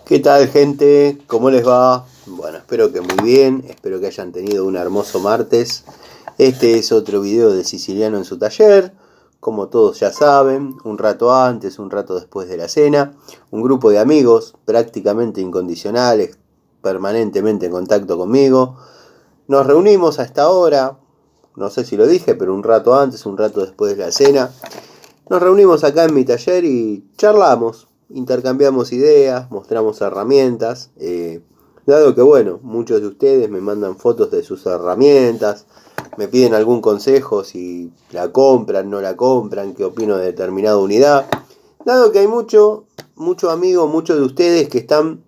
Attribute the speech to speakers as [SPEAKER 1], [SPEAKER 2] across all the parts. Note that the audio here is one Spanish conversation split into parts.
[SPEAKER 1] ¿Qué tal, gente? ¿Cómo les va? Bueno, espero que muy bien, espero que hayan tenido un hermoso martes. Este es otro video de Siciliano en su taller. Como todos ya saben, un rato antes, un rato después de la cena, un grupo de amigos prácticamente incondicionales, permanentemente en contacto conmigo. Nos reunimos a esta hora, no sé si lo dije, pero un rato antes, un rato después de la cena. Nos reunimos acá en mi taller y charlamos, intercambiamos ideas, mostramos herramientas, dado que bueno, muchos de ustedes me mandan fotos de sus herramientas, me piden algún consejo si la compran, no la compran, qué opino de determinada unidad, dado que hay mucho amigo, muchos de ustedes que están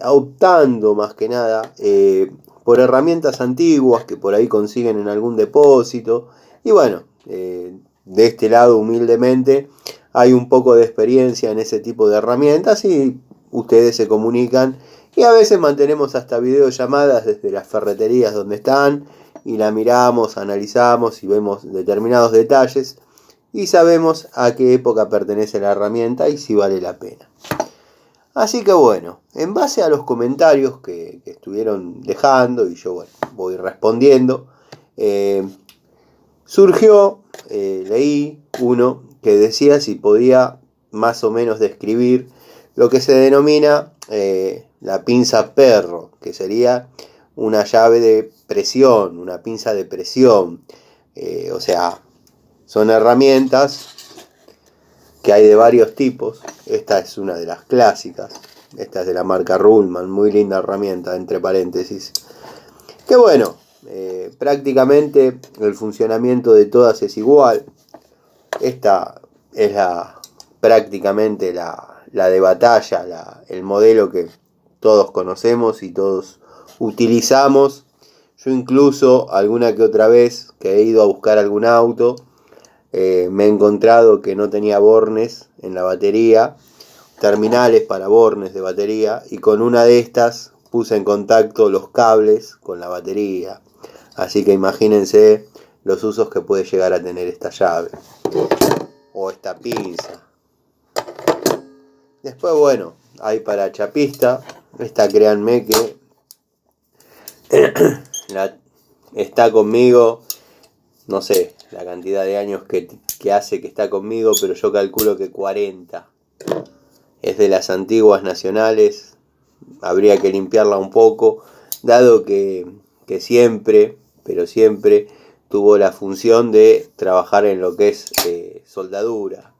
[SPEAKER 1] optando más que nada por herramientas antiguas que por ahí consiguen en algún depósito, y bueno, de este lado humildemente hay un poco de experiencia en ese tipo de herramientas y ustedes se comunican y a veces mantenemos hasta videollamadas desde las ferreterías donde están y la miramos, analizamos y vemos determinados detalles y sabemos a qué época pertenece la herramienta y si vale la pena. Así que bueno, en base a los comentarios que estuvieron dejando y yo bueno, voy respondiendo, surgió, leí uno que decía si podía más o menos describir lo que se denomina la pinza perro, que sería una llave de presión, una pinza de presión. O sea, son herramientas que hay de varios tipos. Esta es una de las clásicas. Esta es de la marca Ruhlmann, muy linda herramienta, entre paréntesis. Que bueno, prácticamente el funcionamiento de todas es igual. Esta es prácticamente la de batalla, el modelo que todos conocemos y todos utilizamos. Yo incluso alguna que otra vez que he ido a buscar algún auto, me he encontrado que no tenía bornes en la batería, terminales para bornes de batería, y con una de estas puse en contacto los cables con la batería. Así que imagínense los usos que puede llegar a tener esta llave o esta pinza. Después bueno, hay para chapista. Esta créanme que está conmigo, no sé la cantidad de años que hace que está conmigo, pero yo calculo que 40. Es de las antiguas nacionales, habría que limpiarla un poco, dado que siempre, pero siempre tuvo la función de trabajar en lo que es soldadura,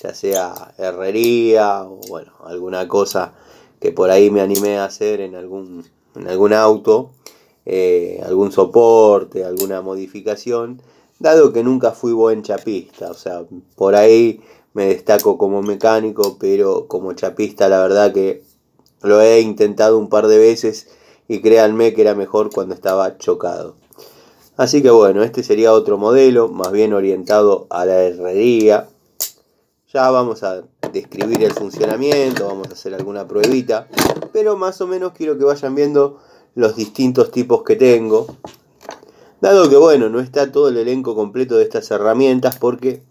[SPEAKER 1] ya sea herrería o bueno, alguna cosa que por ahí me animé a hacer en algún auto, algún soporte, alguna modificación, dado que nunca fui buen chapista. O sea, por ahí me destaco como mecánico, pero como chapista la verdad que lo he intentado un par de veces y créanme que era mejor cuando estaba chocado. Así que bueno, este sería otro modelo, más bien orientado a la herrería. Ya vamos a describir el funcionamiento, vamos a hacer alguna pruebita, pero más o menos quiero que vayan viendo los distintos tipos que tengo. Dado que bueno, no está todo el elenco completo de estas herramientas porque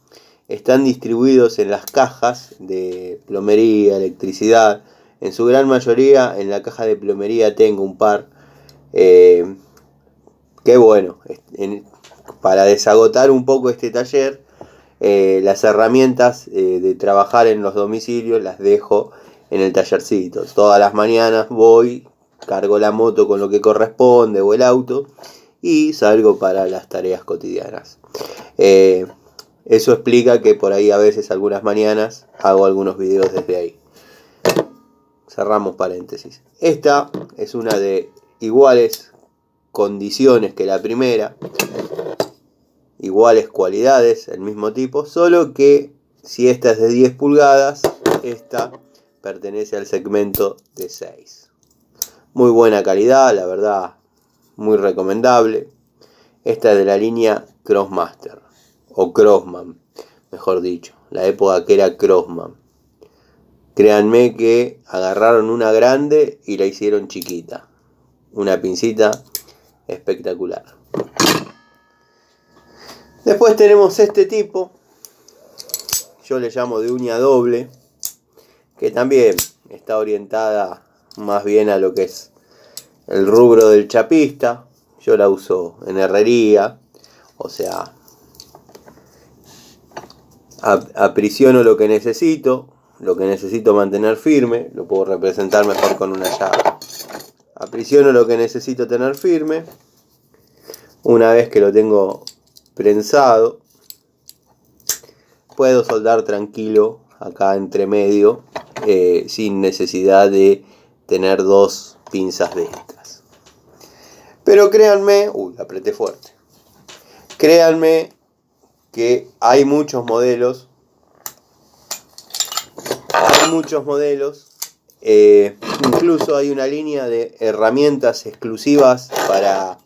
[SPEAKER 1] están distribuidos en las cajas de plomería, electricidad. En su gran mayoría en la caja de plomería tengo un par. Que bueno, para desagotar un poco este taller, las herramientas de trabajar en los domicilios las dejo en el tallercito. Todas las mañanas voy, cargo la moto con lo que corresponde o el auto y salgo para las tareas cotidianas. Eso explica que por ahí a veces algunas mañanas hago algunos videos desde ahí. Cerramos paréntesis. Esta es una de iguales condiciones que la primera, iguales cualidades, el mismo tipo, solo que si esta es de 10 pulgadas, esta pertenece al segmento de 6. Muy buena calidad, la verdad, muy recomendable. Esta es de la línea Crossmaster, o Crossman, mejor dicho, la época que era Crossman. Créanme que agarraron una grande y la hicieron chiquita. Una pincita espectacular. Después tenemos este tipo, yo le llamo de uña doble, que también está orientada más bien a lo que es el rubro del chapista. Yo la uso en herrería, o sea, aprisiono lo que necesito mantener firme, lo puedo representar mejor con una llave. Aprisiono lo que necesito tener firme. Una vez que lo tengo prensado, puedo soldar tranquilo acá entre medio, sin necesidad de tener dos pinzas de estas. Pero créanme, apreté fuerte. Créanme que hay muchos modelos. Incluso hay una línea de herramientas exclusivas para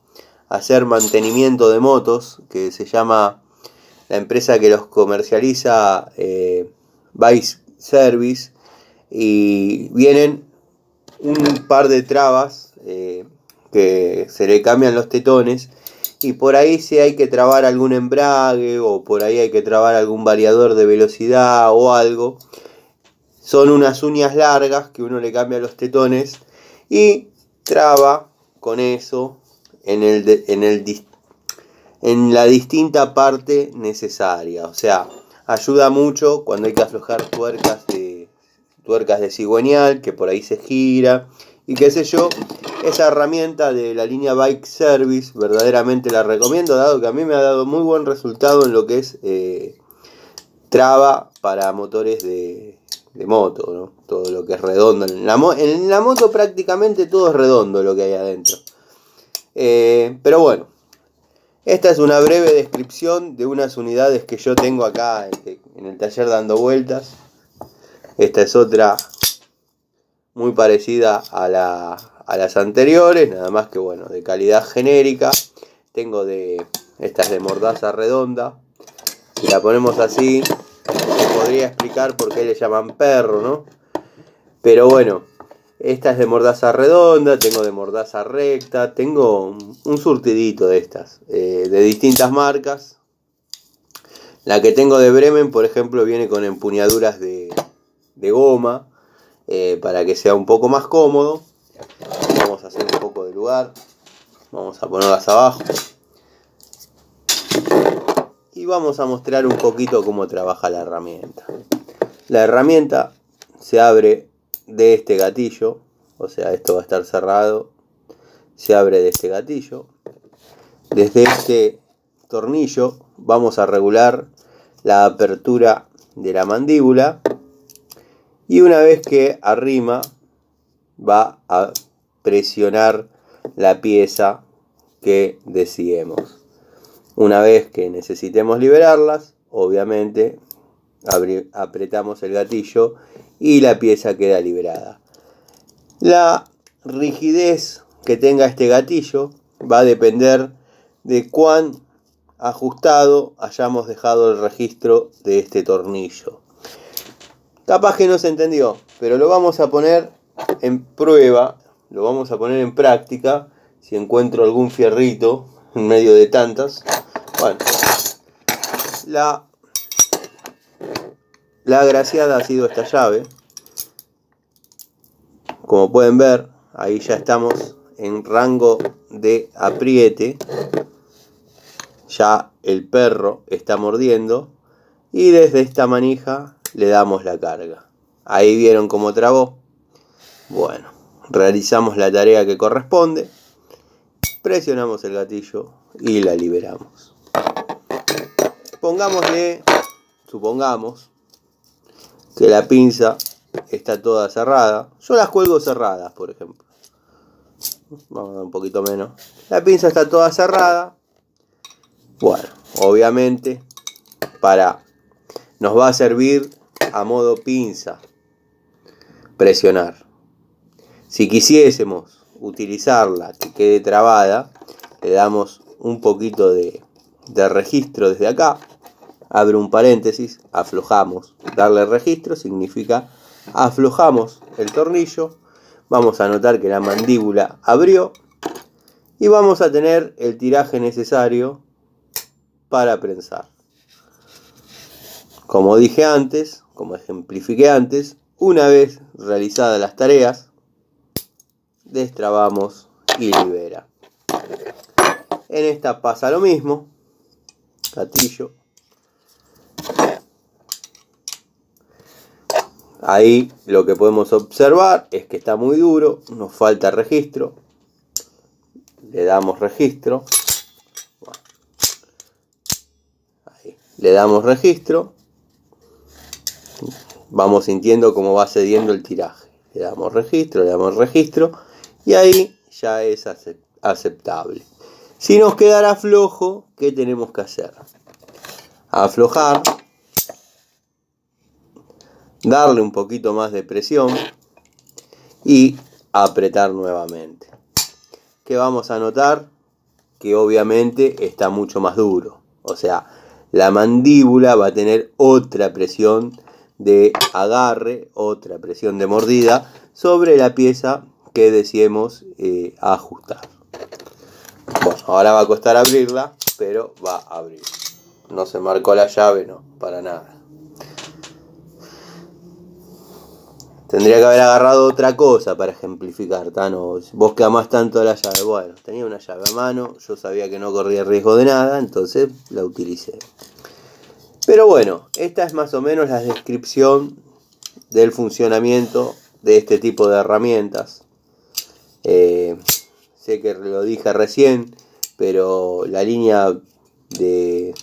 [SPEAKER 1] hacer mantenimiento de motos, que se llama, la empresa que los comercializa, Bike Service, y vienen un par de trabas que se le cambian los tetones, y por ahí si hay que trabar algún embrague, o por ahí hay que trabar algún variador de velocidad o algo, son unas uñas largas que uno le cambia los tetones y traba con eso en la distinta parte necesaria. O sea, ayuda mucho cuando hay que aflojar tuercas de cigüeñal, que por ahí se gira y qué sé yo. Esa herramienta de la línea Bike Service verdaderamente la recomiendo, dado que a mí me ha dado muy buen resultado en lo que es traba para motores de moto, ¿no? Todo lo que es redondo. En la moto prácticamente todo es redondo lo que hay adentro. Pero bueno, esta es una breve descripción de unas unidades que yo tengo acá en el taller dando vueltas. Esta es otra muy parecida a las anteriores, nada más que bueno, de calidad genérica. Tengo esta es de mordaza redonda. Si la ponemos así, podría explicar por qué le llaman perro, ¿no? Pero bueno, esta es de mordaza redonda, tengo de mordaza recta, tengo un surtidito de estas, de distintas marcas. La que tengo de Bremen, por ejemplo, viene con empuñaduras de goma, para que sea un poco más cómodo. Vamos a hacer un poco de lugar, vamos a ponerlas abajo. Y vamos a mostrar un poquito cómo trabaja la herramienta. La herramienta se abre de este gatillo, o sea, esto va a estar cerrado, se abre de este gatillo. Desde este tornillo vamos a regular la apertura de la mandíbula, y una vez que arrima va a presionar la pieza que deseemos. Una vez que necesitemos liberarlas, obviamente apretamos el gatillo y la pieza queda liberada. La rigidez que tenga este gatillo va a depender de cuán ajustado hayamos dejado el registro de este tornillo. Capaz que no se entendió, pero lo vamos a poner en prueba, lo vamos a poner en práctica. Si encuentro algún fierrito en medio de tantas, bueno, la agraciada ha sido esta llave. Como pueden ver, ahí ya estamos en rango de apriete. Ya el perro está mordiendo y desde esta manija le damos la carga. Ahí vieron cómo trabó. Bueno, realizamos la tarea que corresponde, presionamos el gatillo y la liberamos. Supongamos que la pinza está toda cerrada. Yo las cuelgo cerradas, por ejemplo. Vamos a dar un poquito menos. La pinza está toda cerrada. Bueno, obviamente nos va a servir a modo pinza presionar. Si quisiésemos utilizarla que quede trabada, le damos un poquito de registro desde acá, abre un paréntesis, aflojamos. Darle registro significa aflojamos el tornillo. Vamos a notar que la mandíbula abrió y vamos a tener el tiraje necesario para prensar. Como dije antes, como ejemplifiqué antes, una vez realizadas las tareas, destrabamos y libera. En esta pasa lo mismo, gatillo. Ahí lo que podemos observar es que está muy duro, nos falta registro. Le damos registro. Ahí. Le damos registro. Vamos sintiendo cómo va cediendo el tiraje. Le damos registro. Y ahí ya es aceptable. Si nos quedara flojo, ¿qué tenemos que hacer? Aflojar. Darle un poquito más de presión. Y apretar nuevamente. ¿Qué vamos a notar? Que obviamente está mucho más duro. O sea, la mandíbula va a tener otra presión de agarre, otra presión de mordida sobre la pieza que deseemos ajustar. Bueno, ahora va a costar abrirla, pero va a abrir. No se marcó la llave, no, para nada. Tendría que haber agarrado otra cosa para ejemplificar, Tano. Vos que amás tanto la llave. Bueno, tenía una llave a mano, yo sabía que no corría riesgo de nada, entonces la utilicé. Pero bueno, esta es más o menos la descripción del funcionamiento de este tipo de herramientas. Sé que lo dije recién, pero la línea de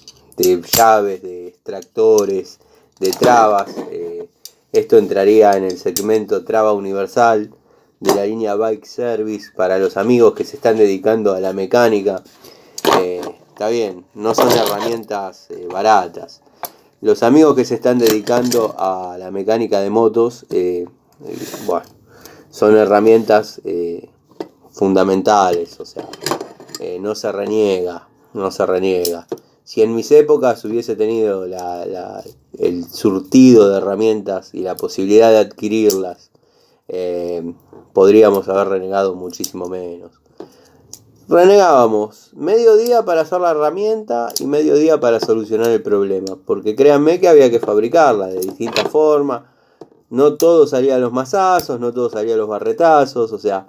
[SPEAKER 1] llaves, de extractores, de trabas, esto entraría en el segmento traba universal de la línea Bike Service para los amigos que se están dedicando a la mecánica. Está bien, no son herramientas baratas. Los amigos que se están dedicando a la mecánica de motos, bueno, son herramientas fundamentales, o sea, no se reniega. Si en mis épocas hubiese tenido el surtido de herramientas y la posibilidad de adquirirlas, podríamos haber renegado muchísimo menos. Renegábamos medio día para hacer la herramienta y medio día para solucionar el problema, porque créanme que había que fabricarla de distintas formas. No todo salía a los mazazos, no todo salía a los barretazos, o sea,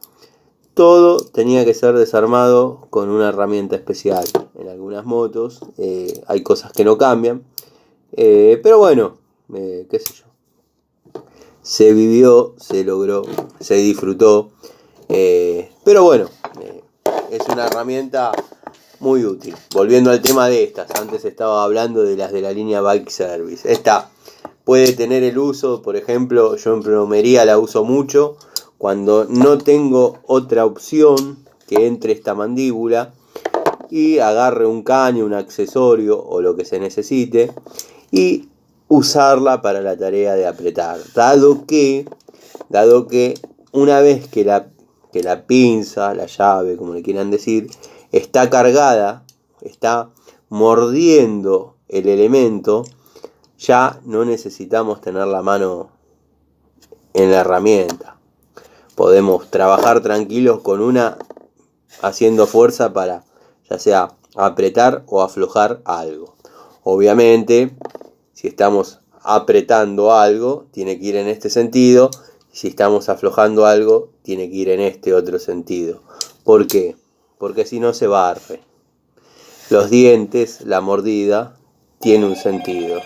[SPEAKER 1] todo tenía que ser desarmado con una herramienta especial. En algunas motos hay cosas que no cambian, pero bueno, qué sé yo. Se vivió, se logró, se disfrutó, pero bueno, es una herramienta muy útil. Volviendo al tema de estas, antes estaba hablando de las de la línea Bike Service. Esta puede tener el uso, por ejemplo, yo en plomería la uso mucho cuando no tengo otra opción que entre esta mandíbula y agarre un caño, un accesorio o lo que se necesite y usarla para la tarea de apretar, dado que una vez que la pinza, la llave, como le quieran decir, está cargada, está mordiendo el elemento, ya no necesitamos tener la mano en la herramienta. Podemos trabajar tranquilos con una, haciendo fuerza para ya sea apretar o aflojar algo. Obviamente, si estamos apretando algo, tiene que ir en este sentido. Si estamos aflojando algo, tiene que ir en este otro sentido. ¿Por qué? Porque si no se barre. Los dientes, la mordida, tiene un sentido.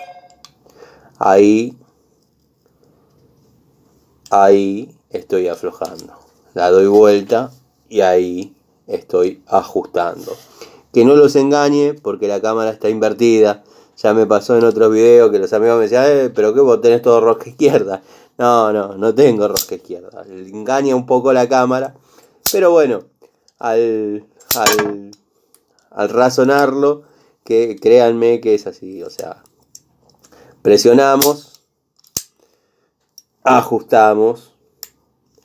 [SPEAKER 1] Ahí estoy aflojando. La doy vuelta y ahí estoy ajustando. Que no los engañe porque la cámara está invertida. Ya me pasó en otros videos que los amigos me decían, pero que vos tenés todo rosca izquierda. No tengo rosca izquierda. Engaña un poco la cámara. Pero bueno, al razonarlo, que créanme que es así. O sea, presionamos, ajustamos.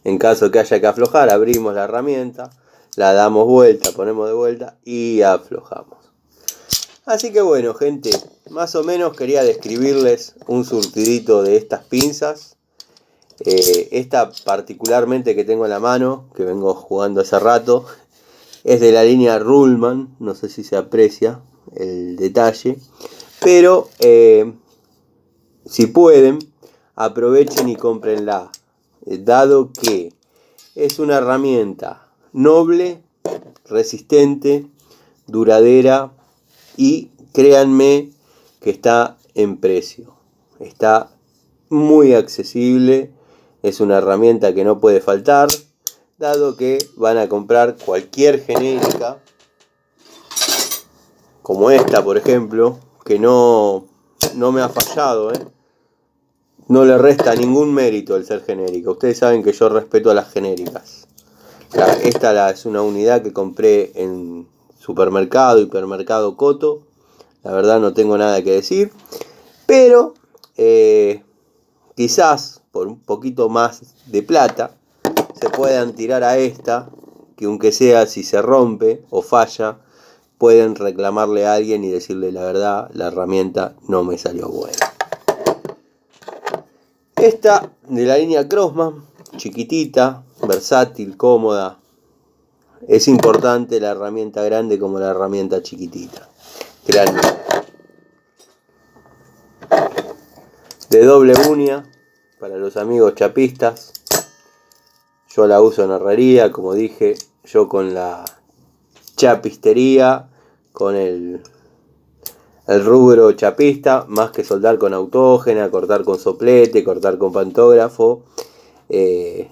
[SPEAKER 1] En caso que haya que aflojar, abrimos la herramienta, la damos vuelta, ponemos de vuelta y aflojamos. Así que bueno, gente, más o menos quería describirles un surtidito de estas pinzas. Esta particularmente que tengo en la mano, que vengo jugando hace rato, es de la línea Ruhlmann. No sé si se aprecia el detalle, pero si pueden, aprovechen y cómprenla, dado que es una herramienta noble, resistente, duradera y créanme que está en precio. Está muy accesible, es una herramienta que no puede faltar, dado que van a comprar cualquier genérica, como esta por ejemplo, que no me ha fallado, no le resta ningún mérito el ser genérica. Ustedes saben que yo respeto a las genéricas. Esta es una unidad que compré en supermercado, hipermercado Coto. La verdad no tengo nada que decir, pero quizás por un poquito más de plata se puedan tirar a esta, que aunque sea si se rompe o falla, pueden reclamarle a alguien y decirle la verdad, la herramienta no me salió buena. Esta de la línea Crossman, chiquitita, versátil, cómoda. Es importante la herramienta grande como la herramienta chiquitita. Créanme. De doble uña, para los amigos chapistas. Yo la uso en herrería, como dije, yo con la chapistería, con el rubro chapista, más que soldar con autógena, cortar con soplete, cortar con pantógrafo,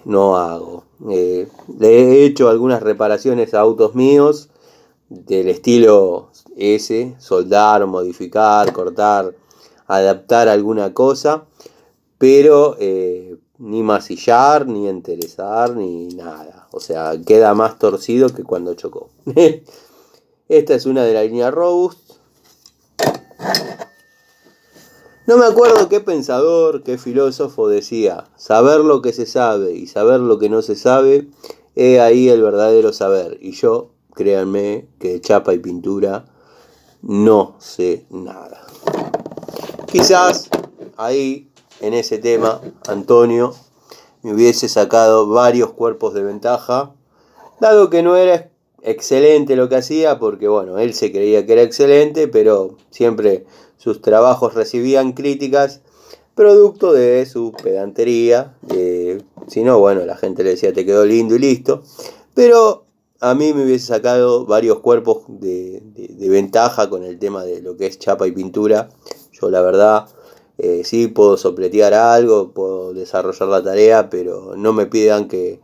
[SPEAKER 1] no hago. Le he hecho algunas reparaciones a autos míos del estilo ese, soldar, modificar, cortar, adaptar alguna cosa, pero ni masillar, ni enderezar, ni nada. O sea, queda más torcido que cuando chocó. Esta es una de la línea Robust. No me acuerdo qué pensador, qué filósofo decía: saber lo que se sabe y saber lo que no se sabe, es ahí el verdadero saber. Y yo, créanme, que de chapa y pintura no sé nada. Quizás ahí, en ese tema, Antonio me hubiese sacado varios cuerpos de ventaja, dado que no era excelente lo que hacía, porque bueno, él se creía que era excelente, pero siempre sus trabajos recibían críticas, producto de su pedantería. Si no, bueno, la gente le decía te quedó lindo y listo, pero a mí me hubiese sacado varios cuerpos de ventaja con el tema de lo que es chapa y pintura. Yo la verdad, sí puedo sopletear algo, puedo desarrollar la tarea, pero no me pidan que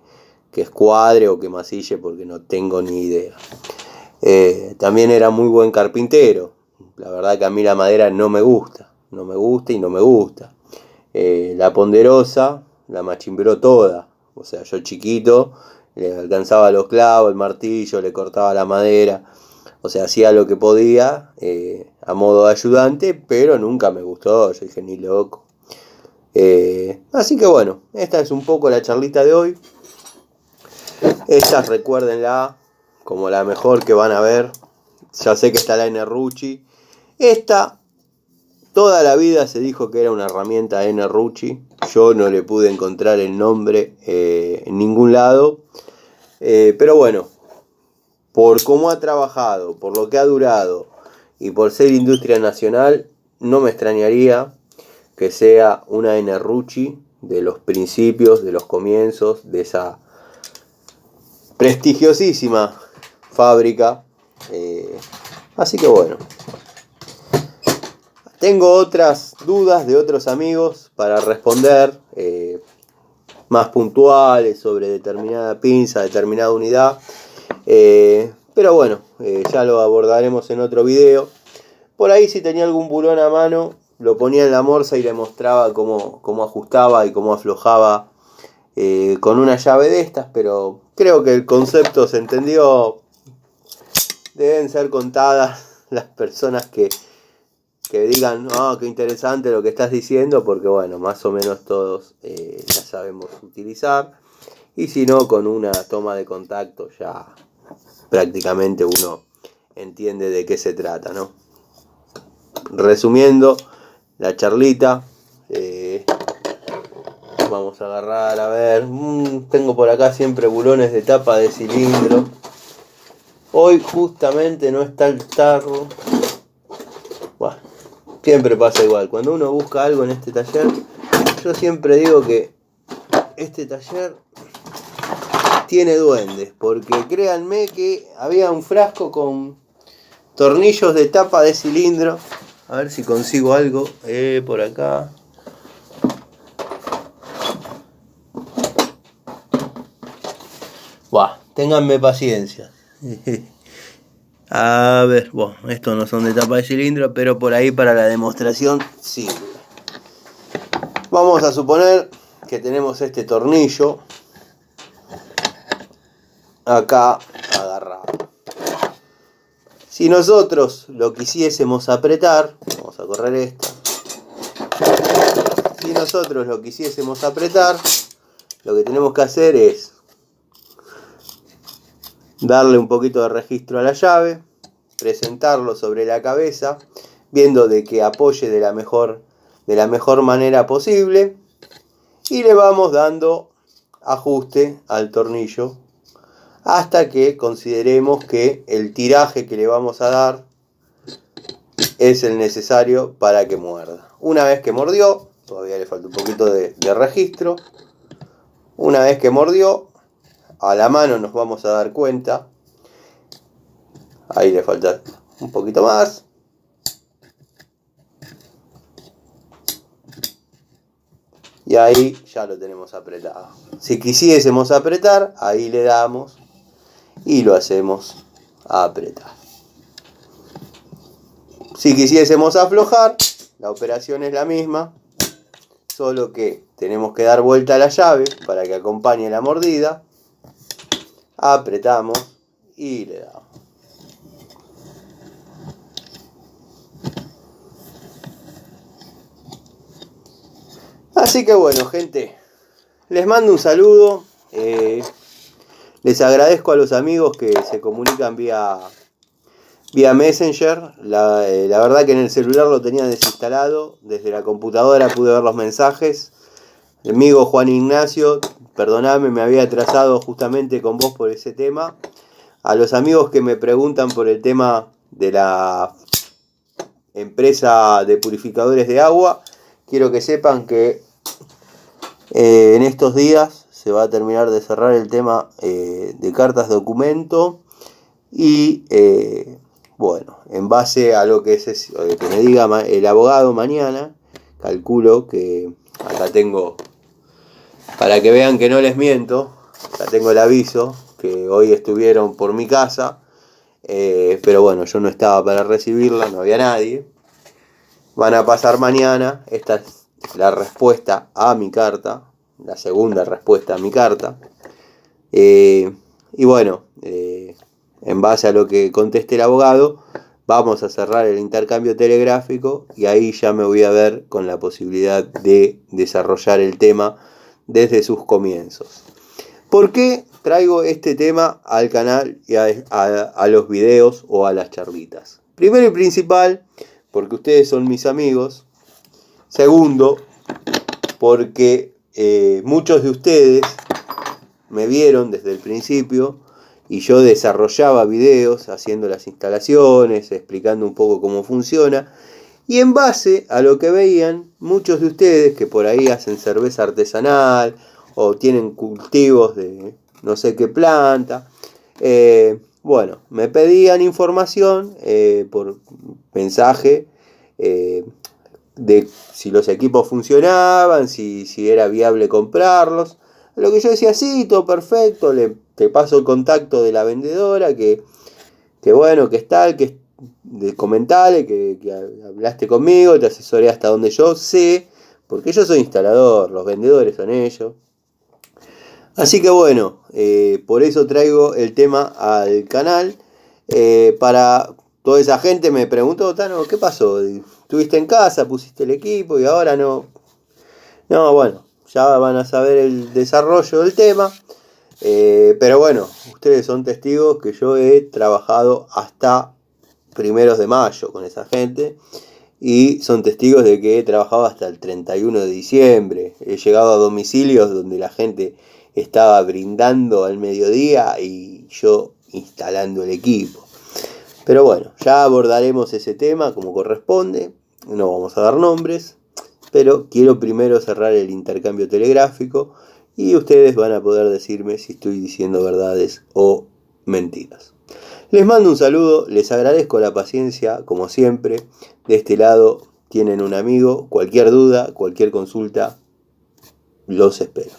[SPEAKER 1] escuadre o que masille, porque no tengo ni idea. También era muy buen carpintero. La verdad que a mí la madera no me gusta y no me gusta. La ponderosa la machimbró toda. O sea, yo chiquito le alcanzaba los clavos, el martillo, le cortaba la madera. O sea, hacía lo que podía a modo de ayudante, pero nunca me gustó. Yo dije, ni loco. Así que bueno, esta es un poco la charlita de hoy. Estas recuérdenla como la mejor que van a ver. Ya sé que está la Enerrucci. Esta, toda la vida se dijo que era una herramienta Enerrucci. Yo no le pude encontrar el nombre en ningún lado. Pero bueno, por cómo ha trabajado, por lo que ha durado y por ser industria nacional, no me extrañaría que sea una Enerrucci de los principios, de los comienzos de esa prestigiosísima fábrica. Así que bueno, tengo otras dudas de otros amigos para responder, más puntuales sobre determinada pinza, determinada unidad, pero bueno, ya lo abordaremos en otro video. Por ahí, si tenía algún bulón a mano, lo ponía en la morsa y le mostraba cómo ajustaba y cómo aflojaba con una llave de estas, pero creo que el concepto se entendió. Deben ser contadas las personas que digan, qué interesante lo que estás diciendo, porque bueno, más o menos todos la sabemos utilizar, y si no, con una toma de contacto ya prácticamente uno entiende de qué se trata, ¿no? Resumiendo la charlita, vamos a agarrar, a ver, tengo por acá siempre bulones de tapa de cilindro. Hoy justamente no está el tarro. Bueno, siempre pasa igual. Cuando uno busca algo en este taller, yo siempre digo que este taller tiene duendes, porque créanme que había un frasco con tornillos de tapa de cilindro. A ver si consigo algo por acá. Buah, ténganme paciencia. A ver, bueno, estos no son de tapa de cilindro, pero por ahí para la demostración sirve. Vamos a suponer que tenemos este tornillo acá agarrado. Si nosotros lo quisiésemos apretar, vamos a correr esto. Si nosotros lo quisiésemos apretar, lo que tenemos que hacer es darle un poquito de registro a la llave, presentarlo sobre la cabeza, viendo de que apoye de la mejor manera posible, y le vamos dando ajuste al tornillo hasta que consideremos que el tiraje que le vamos a dar es el necesario para que muerda. Una vez que mordió, todavía le falta un poquito de registro, una vez que mordió, a la mano nos vamos a dar cuenta, ahí le falta un poquito más, y ahí ya lo tenemos apretado. Si quisiésemos apretar, ahí le damos y lo hacemos apretar. Si quisiésemos aflojar, la operación es la misma, solo que tenemos que dar vuelta a la llave para que acompañe la mordida. Apretamos y le damos. Así que bueno, gente, les mando un saludo. Les agradezco a los amigos que se comunican vía Messenger. La verdad que en el celular lo tenía desinstalado. Desde la computadora pude ver los mensajes. El amigo Juan Ignacio, perdoname, me había atrasado justamente con vos por ese tema. A los amigos que me preguntan por el tema de la empresa de purificadores de agua, quiero que sepan que en estos días se va a terminar de cerrar el tema de cartas documento y bueno, en base a lo que me diga el abogado mañana, calculo que acá tengo, para que vean que no les miento, acá tengo el aviso que hoy estuvieron por mi casa, pero bueno, yo no estaba para recibirla, no había nadie. Van a pasar mañana. Esta es la respuesta a mi carta, la segunda respuesta a mi carta, y bueno, en base a lo que conteste el abogado, vamos a cerrar el intercambio telegráfico y ahí ya me voy a ver con la posibilidad de desarrollar el tema desde sus comienzos. ¿Por qué traigo este tema al canal y a los videos o a las charlitas? Primero y principal, porque ustedes son mis amigos. Segundo, porque muchos de ustedes me vieron desde el principio y yo desarrollaba videos haciendo las instalaciones, explicando un poco cómo funciona, y en base a lo que veían, muchos de ustedes que por ahí hacen cerveza artesanal o tienen cultivos de no sé qué planta, bueno, me pedían información por mensaje de si los equipos funcionaban, si era viable comprarlos. Lo que yo decía, sí, todo perfecto, te paso el contacto de la vendedora, que bueno, que es tal, comentale que hablaste conmigo, te asesoré hasta donde yo sé, porque yo soy instalador, los vendedores son ellos. Así que bueno, por eso traigo el tema al canal, para toda esa gente. Me preguntó, Tano, ¿qué pasó? ¿Estuviste en casa, pusiste el equipo y ahora no? No, bueno, ya van a saber el desarrollo del tema, pero bueno, ustedes son testigos que yo he trabajado hasta primeros de mayo con esa gente, y son testigos de que he trabajado hasta el 31 de diciembre. He llegado a domicilios donde la gente estaba brindando al mediodía y yo instalando el equipo. Pero bueno, ya abordaremos ese tema como corresponde, no vamos a dar nombres. pero quiero primero cerrar el intercambio telegráfico y ustedes van a poder decirme si estoy diciendo verdades o mentiras. Les mando un saludo, les agradezco la paciencia, como siempre. De este lado tienen un amigo, cualquier duda, cualquier consulta, los espero.